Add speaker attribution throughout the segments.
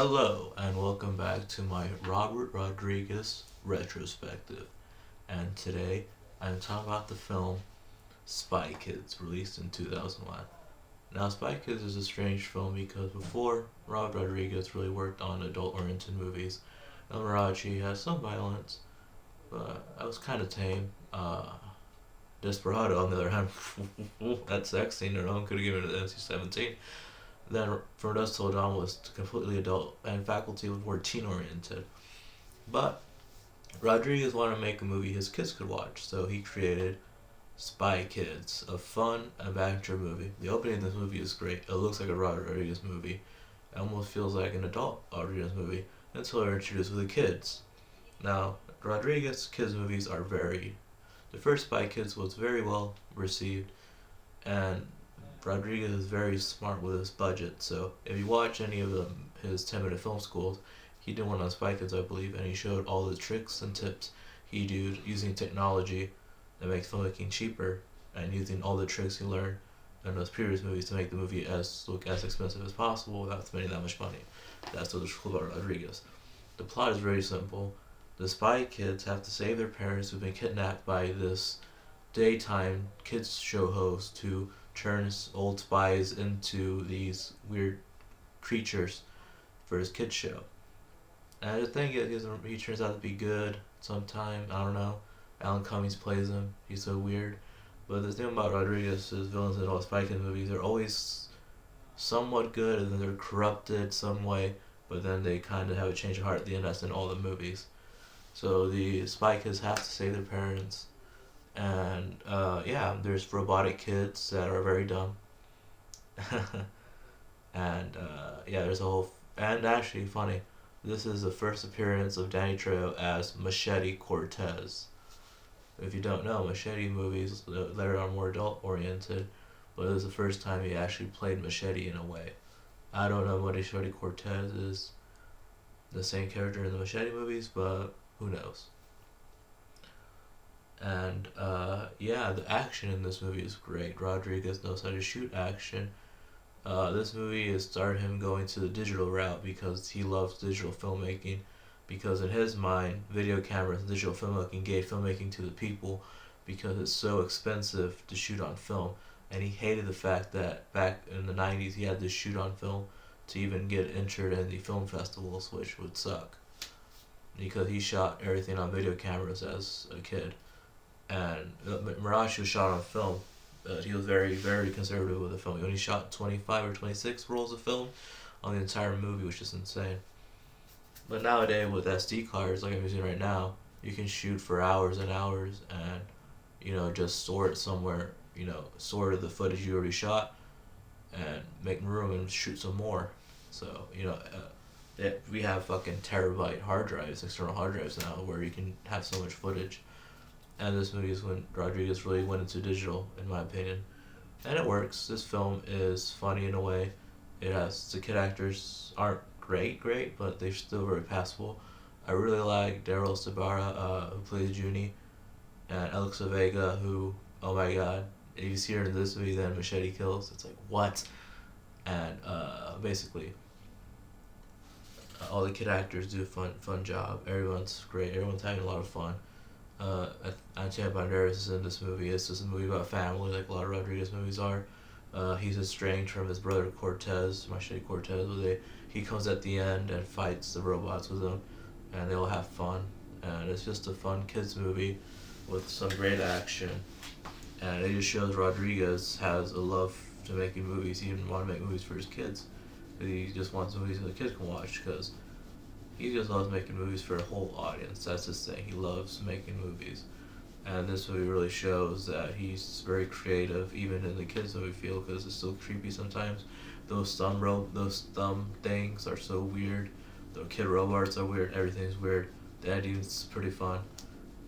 Speaker 1: Hello, and welcome back to my Robert Rodriguez retrospective. And today, I'm talking about the film Spy Kids, released in 2001. Now, Spy Kids is a strange film because before Robert Rodriguez really worked on adult-oriented movies, El Marachi has some violence, but that was kind of tame. Desperado, on the other hand, that sex scene alone could have given it an NC-17. Then From Dusk Till Dawn was completely adult, and Faculty was more teen oriented. But Rodriguez wanted to make a movie his kids could watch, so he created Spy Kids, a fun adventure movie. The opening of this movie is great. It looks like a Rodriguez movie. It almost feels like an adult Rodriguez movie until they're introduced with the kids. Now, Rodriguez kids movies are very. The first Spy Kids was very well received, and Rodriguez is very smart with his budget. So if you watch any of his 10-minute film schools, he did one on Spy Kids, I believe, and he showed all the tricks and tips he did using technology that makes filmmaking cheaper and using all the tricks he learned in those previous movies to make the movie look as expensive as possible without spending that much money. That's what's cool about Rodriguez. The plot is very simple. The Spy Kids have to save their parents who've been kidnapped by this daytime kids show host who turns old spies into these weird creatures for his kids show. And the thing is, he turns out to be good sometime. I don't know. Alan Cummings plays him. He's so weird. But the thing about Rodriguez's villains in all Spy Kids movies, they're always somewhat good, and then they're corrupted some way. But then they kind of have a change of heart at the end. That's in all the movies. So the Spy Kids have to save their parents. And yeah, there's robotic kids that are very dumb. And yeah, there's a whole. And actually, funny, this is the first appearance of Danny Trejo as Machete Cortez. If you don't know, Machete movies later are more adult oriented, but it was the first time he actually played Machete in a way. I don't know what Machete Cortez is the same character in the Machete movies, but who knows. And yeah, the action in this movie is great. Rodriguez knows how to shoot action. This movie has started him going to the digital route because he loves digital filmmaking. Because in his mind, video cameras and digital filmmaking gave filmmaking to the people because it's so expensive to shoot on film. And he hated the fact that back in the 90s he had to shoot on film to even get entered in the film festivals, which would suck. Because he shot everything on video cameras as a kid. And Mirage was shot on film. He was very, very conservative with the film. He only shot 25 or 26 rolls of film on the entire movie, which is insane. But nowadays, with SD cards, like I'm using right now, you can shoot for hours and hours and, just store it somewhere, store the footage you already shot and make room and shoot some more. So, we have fucking terabyte hard drives, external hard drives now, where you can have so much footage. And this movie is when Rodriguez really went into digital, in my opinion. And it works. This film is funny in a way. The kid actors aren't great, but they're still very passable. I really like Daryl Sabara, who plays Junie, and Alexa Vega, who, oh my god, if you see her in this movie, then Machete Kills. It's like, what? And basically, all the kid actors do a fun job. Everyone's great. Everyone's having a lot of fun. Antonio Banderas is in this movie. It's just a movie about family, like a lot of Rodriguez movies are. He's estranged from his brother Cortez, Machete Cortez. He comes at the end and fights the robots with them, and they all have fun. And it's just a fun kids movie with some great action. And it just shows Rodriguez has a love to making movies. He didn't want to make movies for his kids. He just wants movies that the kids can watch because he just loves making movies for a whole audience. That's his thing. He loves making movies. And this movie really shows that he's very creative, even in the kids' movie field, because it's still creepy sometimes. Those thumb things are so weird. The kid robots are weird. Everything's weird. The ending's pretty fun.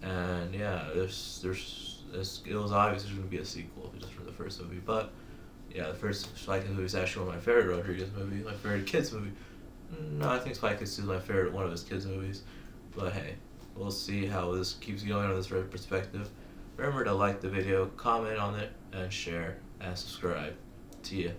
Speaker 1: And yeah, it was obvious there's gonna be a sequel just from the first movie. But yeah, the first Spy Kids movie is actually one of my favorite Rodriguez movies, my favorite kids movie. No, I think Spy Kids 2 is my favorite one of his kids' movies. But hey, we'll see how this keeps going on this retrospective. Remember to like the video, comment on it, and share, and subscribe. See ya.